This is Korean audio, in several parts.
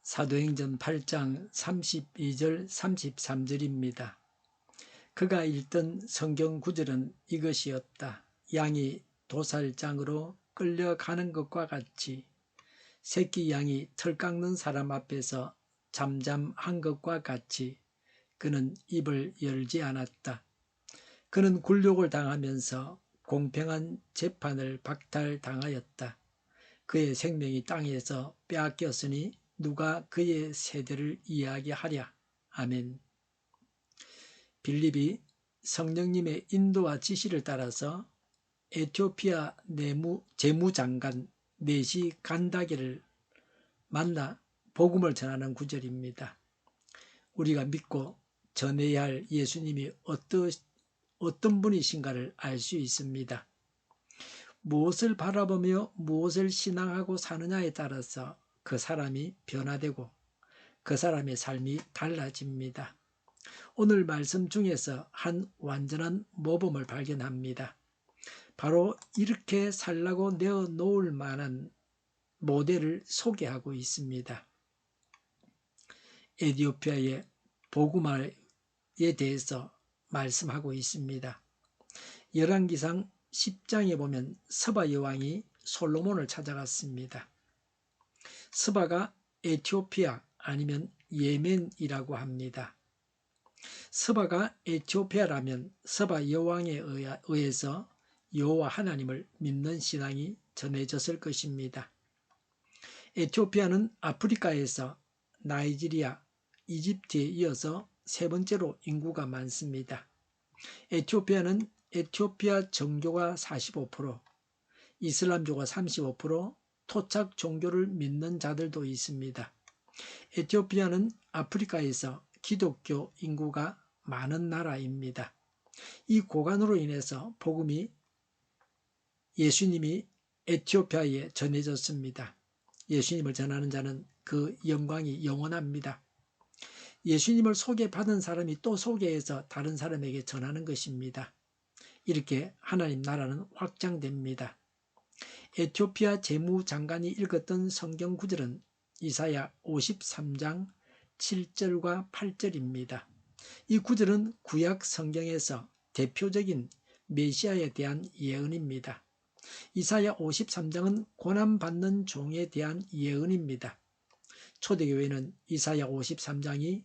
사도행전 8장 32절 33절입니다. 그가 읽던 성경 구절은 이것이었다. 양이 도살장으로 끌려가는 것과 같이 새끼 양이 털 깎는 사람 앞에서 잠잠한 것과 같이 그는 입을 열지 않았다. 그는 굴욕을 당하면서 공평한 재판을 박탈당하였다. 그의 생명이 땅에서 빼앗겼으니 누가 그의 세대를 이야기하랴. 아멘. 빌립이 성령님의 인도와 지시를 따라서 에티오피아 재무장관 네시 간다게를 만나 복음을 전하는 구절입니다. 우리가 믿고 전해야 할 예수님이 어떤 분이신가를 알 수 있습니다. 무엇을 바라보며 무엇을 신앙하고 사느냐에 따라서 그 사람이 변화되고 그 사람의 삶이 달라집니다. 오늘 말씀 중에서 한 완전한 모범을 발견합니다. 바로 이렇게 살라고 내어놓을 만한 모델을 소개하고 있습니다. 에티오피아의 복음화에 대해서 말씀하고 있습니다. 열왕기상 10장에 보면 스바 여왕이 솔로몬을 찾아갔습니다. 스바가 에티오피아 아니면 예멘이라고 합니다. 스바가 에티오피아라면 스바 여왕에 의해서 여호와 하나님을 믿는 신앙이 전해졌을 것입니다. 에티오피아는 아프리카에서 나이지리아, 이집트에 이어서 세 번째로 인구가 많습니다. 에티오피아는 에티오피아 정교가 45%, 이슬람교가 35%, 토착 종교를 믿는 자들도 있습니다. 에티오피아는 아프리카에서 기독교 인구가 많은 나라입니다. 이 고관으로 인해서 복음이 예수님이 에티오피아에 전해졌습니다. 예수님을 전하는 자는 그 영광이 영원합니다. 예수님을 소개받은 사람이 또 소개해서 다른 사람에게 전하는 것입니다. 이렇게 하나님 나라는 확장됩니다. 에티오피아 재무장관이 읽었던 성경 구절은 이사야 53장 7절과 8절입니다. 이 구절은 구약 성경에서 대표적인 메시아에 대한 예언입니다. 이사야 53장은 고난받는 종에 대한 예언입니다. 초대교회는 이사야 53장이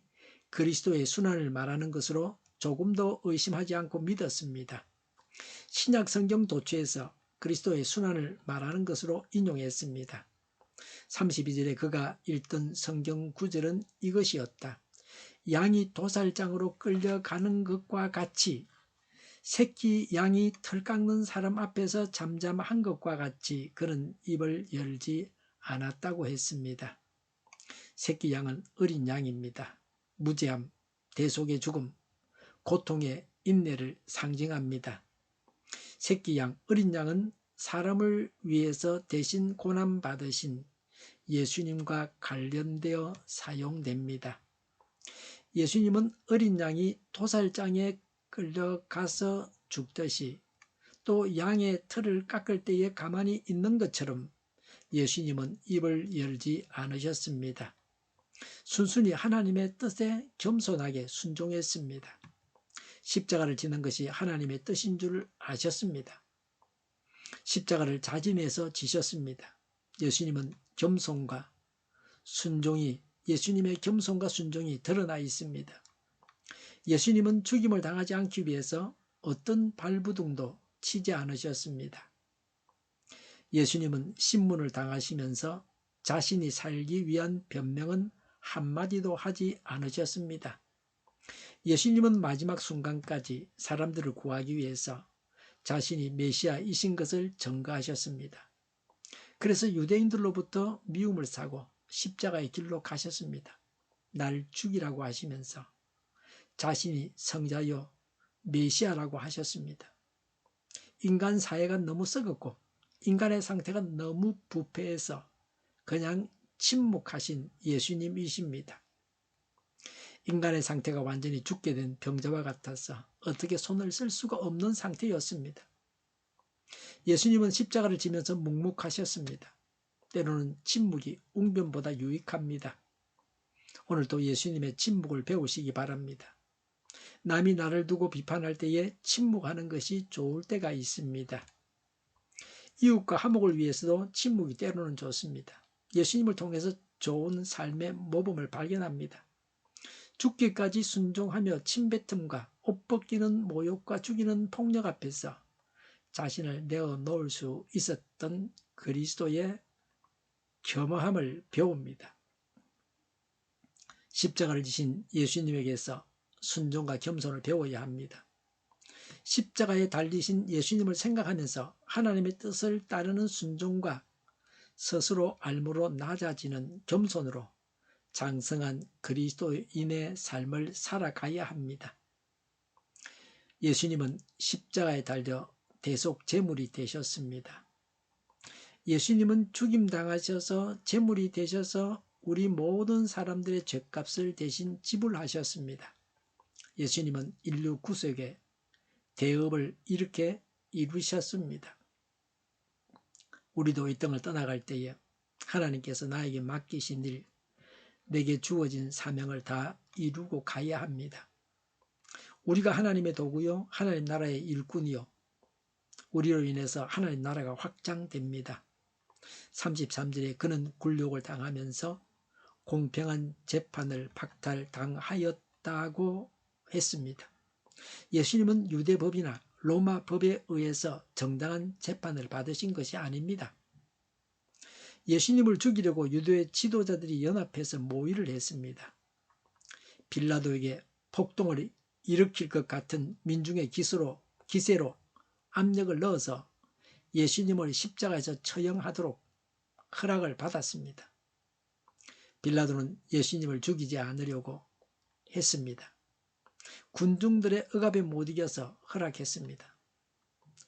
그리스도의 순환을 말하는 것으로 조금도 의심하지 않고 믿었습니다. 신약 성경 도처에서 그리스도의 순환을 말하는 것으로 인용했습니다. 32절에 그가 읽던 성경 구절은 이것이었다. 양이 도살장으로 끌려가는 것과 같이 새끼 양이 털 깎는 사람 앞에서 잠잠한 것과 같이 그는 입을 열지 않았다고 했습니다. 새끼 양은 어린 양입니다. 무죄함, 대속의 죽음, 고통의 인내를 상징합니다. 새끼 양, 어린 양은 사람을 위해서 대신 고난받으신 예수님과 관련되어 사용됩니다. 예수님은 어린 양이 도살장에 끌려가서 죽듯이 또 양의 털을 깎을 때에 가만히 있는 것처럼 예수님은 입을 열지 않으셨습니다. 순순히 하나님의 뜻에 겸손하게 순종했습니다. 십자가를 지는 것이 하나님의 뜻인 줄 아셨습니다. 십자가를 자진해서 지셨습니다. 예수님의 겸손과 순종이 드러나 있습니다. 예수님은 죽임을 당하지 않기 위해서 어떤 발부둥도 치지 않으셨습니다. 예수님은 신문을 당하시면서 자신이 살기 위한 변명은 한마디도 하지 않으셨습니다. 예수님은 마지막 순간까지 사람들을 구하기 위해서 자신이 메시아이신 것을 증거하셨습니다. 그래서 유대인들로부터 미움을 사고 십자가의 길로 가셨습니다. 날 죽이라고 하시면서 자신이 성자요 메시아라고 하셨습니다. 인간 사회가 너무 썩었고 인간의 상태가 너무 부패해서 그냥 침묵하신 예수님이십니다. 인간의 상태가 완전히 죽게 된 병자와 같아서 어떻게 손을 쓸 수가 없는 상태였습니다. 예수님은 십자가를 지면서 묵묵하셨습니다. 때로는 침묵이 웅변보다 유익합니다. 오늘도 예수님의 침묵을 배우시기 바랍니다. 남이 나를 두고 비판할 때에 침묵하는 것이 좋을 때가 있습니다. 이웃과 화목을 위해서도 침묵이 때로는 좋습니다. 예수님을 통해서 좋은 삶의 모범을 발견합니다. 죽기까지 순종하며 침뱉음과 옷 벗기는 모욕과 죽이는 폭력 앞에서 자신을 내어놓을 수 있었던 그리스도의 겸허함을 배웁니다. 십자가를 지신 예수님에게서 순종과 겸손을 배워야 합니다. 십자가에 달리신 예수님을 생각하면서 하나님의 뜻을 따르는 순종과 스스로 알므로 낮아지는 겸손으로 장성한 그리스도인의 삶을 살아가야 합니다. 예수님은 십자가에 달려 대속 제물이 되셨습니다. 예수님은 죽임당하셔서 제물이 되셔서 우리 모든 사람들의 죗값을 대신 지불하셨습니다. 예수님은 인류 구속의 대업을 이렇게 이루셨습니다. 우리도 이 땅을 떠나갈 때에 하나님께서 나에게 맡기신 일, 내게 주어진 사명을 다 이루고 가야 합니다. 우리가 하나님의 도구요, 하나님 나라의 일꾼이요, 우리로 인해서 하나님 나라가 확장됩니다. 33절에 그는 굴욕을 당하면서 공평한 재판을 박탈당하였다고 했습니다. 예수님은 유대법이나 로마 법에 의해서 정당한 재판을 받으신 것이 아닙니다. 예수님을 죽이려고 유대 지도자들이 연합해서 모의를 했습니다. 빌라도에게 폭동을 일으킬 것 같은 민중의 기세로 압력을 넣어서 예수님을 십자가에서 처형하도록 허락을 받았습니다. 빌라도는 예수님을 죽이지 않으려고 했습니다. 군중들의 억압에 못 이겨서 허락했습니다.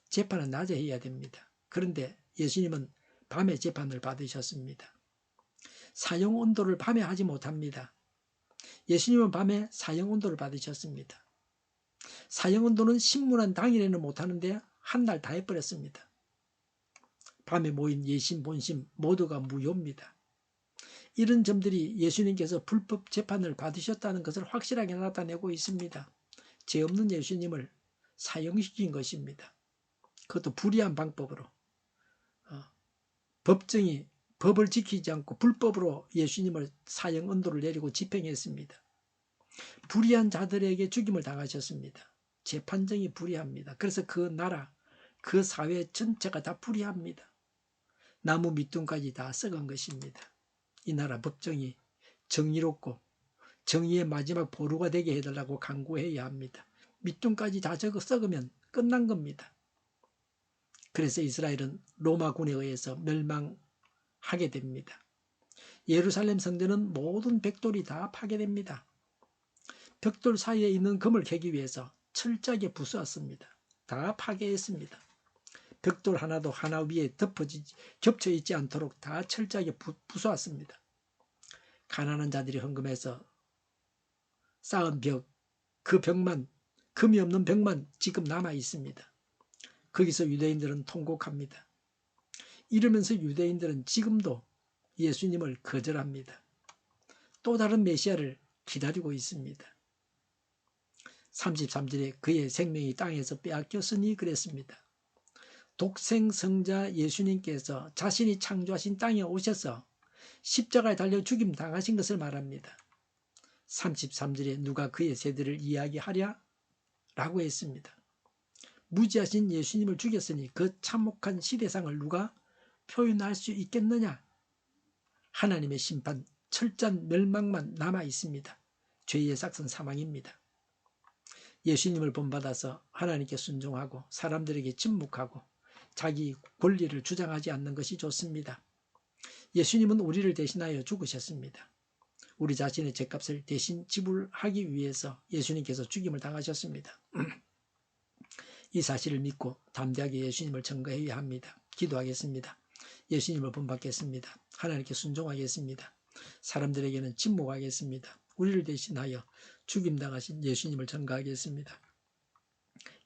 재판은 낮에 해야 됩니다. 그런데 예수님은 밤에 재판을 받으셨습니다. 사형온도를 밤에 하지 못합니다. 예수님은 밤에 사형온도를 받으셨습니다. 사형온도는 신문한 당일에는 못하는데 한 달 다 해버렸습니다. 밤에 모인 예심 본심 모두가 무효입니다. 이런 점들이 예수님께서 불법 재판을 받으셨다는 것을 확실하게 나타내고 있습니다. 죄 없는 예수님을 사형시킨 것입니다. 그것도 불의한 방법으로. 법정이 법을 지키지 않고 불법으로 예수님을 사형 언도를 내리고 집행했습니다. 불의한 자들에게 죽임을 당하셨습니다. 재판정이 불의합니다. 그래서 그 나라, 그 사회 전체가 다 불의합니다. 나무 밑둥까지 다 썩은 것입니다. 이 나라 법정이 정의롭고 정의의 마지막 보루가 되게 해달라고 간구해야 합니다. 밑둥까지 다 썩으면 끝난 겁니다. 그래서 이스라엘은 로마군에 의해서 멸망하게 됩니다. 예루살렘 성전은 모든 벽돌이 다 파괴됩니다. 벽돌 사이에 있는 금을 캐기 위해서 철저하게 부수었습니다. 다 파괴했습니다. 벽돌 하나도 하나 위에 겹쳐 있지 않도록 다 철저하게 부수었습니다. 가난한 자들이 헌금해서 쌓은 벽, 그 벽만, 금이 없는 벽만 지금 남아 있습니다. 거기서 유대인들은 통곡합니다. 이러면서 유대인들은 지금도 예수님을 거절합니다. 또 다른 메시아를 기다리고 있습니다. 33절에 그의 생명이 땅에서 빼앗겼으니 그랬습니다. 독생성자 예수님께서 자신이 창조하신 땅에 오셔서 십자가에 달려 죽임 당하신 것을 말합니다. 33절에 누가 그의 세대를 이야기하랴? 라고 했습니다. 무지하신 예수님을 죽였으니 그 참혹한 시대상을 누가 표현할 수 있겠느냐? 하나님의 심판, 철저한 멸망만 남아 있습니다. 죄의 삭선 사망입니다. 예수님을 본받아서 하나님께 순종하고 사람들에게 침묵하고 자기 권리를 주장하지 않는 것이 좋습니다. 예수님은 우리를 대신하여 죽으셨습니다. 우리 자신의 죄값을 대신 지불하기 위해서 예수님께서 죽임을 당하셨습니다. 이 사실을 믿고 담대하게 예수님을 증거해야 합니다. 기도하겠습니다. 예수님을 본받겠습니다. 하나님께 순종하겠습니다. 사람들에게는 침묵하겠습니다. 우리를 대신하여 죽임당하신 예수님을 증거하겠습니다.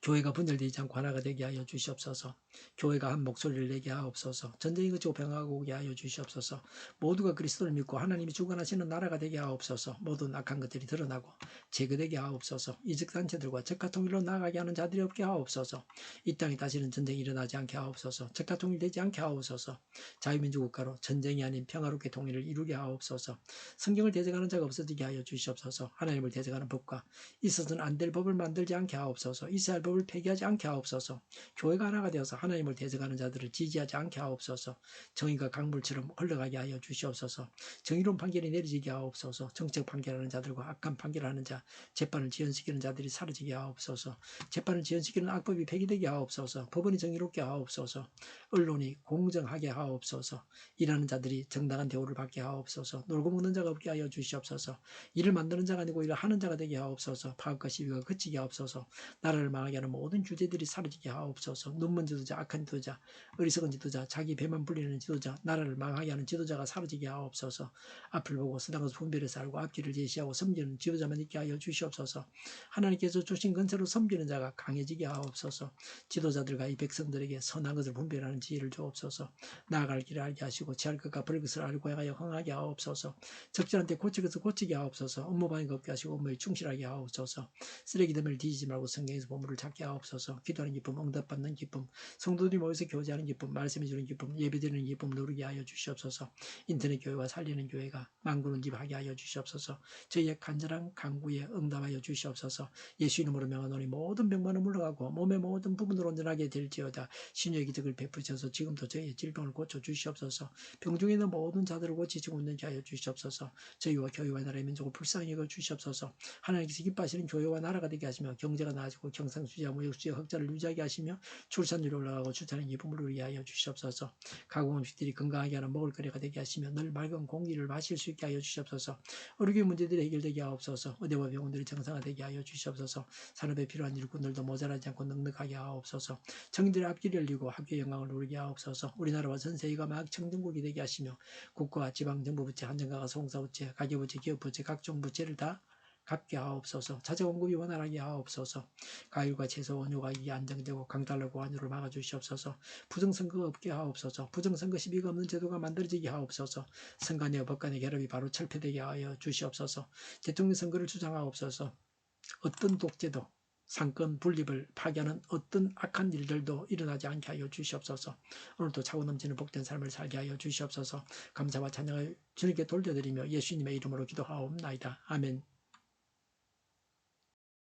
교회가 분열되지 않고 하나가 되게 하여 주시옵소서. 교회가 한 목소리를 내게 하옵소서. 전쟁이 그치고 평화가 오게 하여 주시옵소서. 모두가 그리스도를 믿고 하나님이 주관하시는 나라가 되게 하옵소서. 모든 악한 것들이 드러나고 제거되게 하옵소서. 이적단체들과 적화통일로 나아가게 하는 자들이 없게 하옵소서. 이 땅에 다시는 전쟁이 일어나지 않게 하옵소서. 적화통일되지 않게 하옵소서. 자유민주국가로 전쟁이 아닌 평화롭게 통일을 이루게 하옵소서. 성경을 대적하는 자가 없어지게 하여 주시옵소서. 하나님을 대적하는 법과 있어서는 안 될 법을 만들지 않게 하옵소서. 있어야 할 법을 폐기하지 않게 하옵소서. 교회가 하나가 되어서 하나님을 대적하는 자들을 지지하지 않게 하옵소서. 정의가 강물처럼 흘러가게 하여 주시옵소서. 정의로운 판결이 내려지게 하옵소서. 정책 판결하는 자들과 악한 판결하는 자, 재판을 지연시키는 자들이 사라지게 하옵소서. 재판을 지연시키는 악법이 폐기되게 하옵소서. 법원이 정의롭게 하옵소서. 언론이 공정하게 하옵소서. 일하는 자들이 정당한 대우를 받게 하옵소서. 놀고 먹는 자가 없게 하여 주시옵소서. 일을 만드는 자가 아니고 일을 하는 자가 되게 하옵소서. 파업과 시위가 그치게 하옵소서. 나라를 망하게 하는 모든 주제들이 사라지게 하옵소서. 눈먼 지도자, 악한 지도자, 어리석은 지도자, 자기 배만 불리는 지도자, 나라를 망하게 하는 지도자가 사라지게 하옵소서. 앞을 보고 서당에서 분별해서 알고 앞길을 제시하고 섬기는 지도자만 있게 하여 주시옵소서. 하나님께서 주신 건세로 섬기는 자가 강해지게 하옵소서. 지도자들과 이 백성들에게 선한 것을 분별하는 지혜를 주옵소서. 나아갈 길을 알게 하시고 취할 것과 버릴 것을 알고 행하여 흥하게 하옵소서. 적절한 때 고칠 것을 고치게 하옵소서. 업무방해가 없게 하시고 업무에 충실하게 하옵소서. 쓰레기 더미를 뒤지지 말고 성경에서 보물을 찾게 하옵소서. 기도하는 기쁨, 응답받는 기쁨, 성도들이 모여서 교제하는 기쁨, 말씀해 주는 기쁨, 예배드리는 기쁨 누리게 하여 주시옵소서. 인터넷 교회와 살리는 교회가 만군운집하게 하여 주시옵소서. 저희의 간절한 간구에 응답하여 주시옵소서. 예수 이름으로 명하노니 모든 병만은 물러가고 몸의 모든 부분으로 온전하게 될지어다. 신유의 기적을 베푸셔서 지금도 저희의 질병을 고쳐 주시옵소서. 병중에 있는 모든 자들을 고치시고 있는지 하여 주시옵소서. 저희와 교회와 나라의 민족을 불쌍히 여겨 주시옵소서. 하나님께서 기뻐하시는 교회와 나라가 되게 하시며 경제가 나아지고 경상수지와 무역수지와 흑자를 유지하게 하시며 출산율이 올라가고 출산의 기쁨을 누리게 하여 주시옵소서. 가공 음식들이 건강하게 하는 먹을거리가 되게 하시며 늘 맑은 공기를 마실 수 있게 하여 주시옵소서. 의료계 문제들이 해결되게 하옵소서. 의대와 병원들이 정상화되게 하여 주시옵소서. 산업에 필요한 일꾼들도 모자라지 않고 넉넉하게 하옵소서. 정의들의 앞길을 열리고 학교의 영광을 누리게 하옵소서. 우리나라와 전 세계가 막 청정국이 되게 하시며 국가와 지방정부부채, 한정가가 송사부채, 가계부채, 기업부채, 각종 부채를 다 갚게 하옵소서. 자재 공급이 원활하게 하옵소서. 과일과 채소, 원유 가격이 안정되고 강달러고 환율을 막아주시옵소서. 부정선거가 없게 하옵소서. 부정선거 시비가 없는 제도가 만들어지게 하옵소서. 선관위와 법관의 결합이 바로 철폐되게 하여 주시옵소서. 대통령 선거를 주장하옵소서. 어떤 독재도 상권 분립을 파괴하는 어떤 악한 일들도 일어나지 않게 하여 주시옵소서. 오늘도 차고 넘치는 복된 삶을 살게 하여 주시옵소서. 감사와 찬양을 주님께 돌려드리며 예수님의 이름으로 기도하옵나이다. 아멘.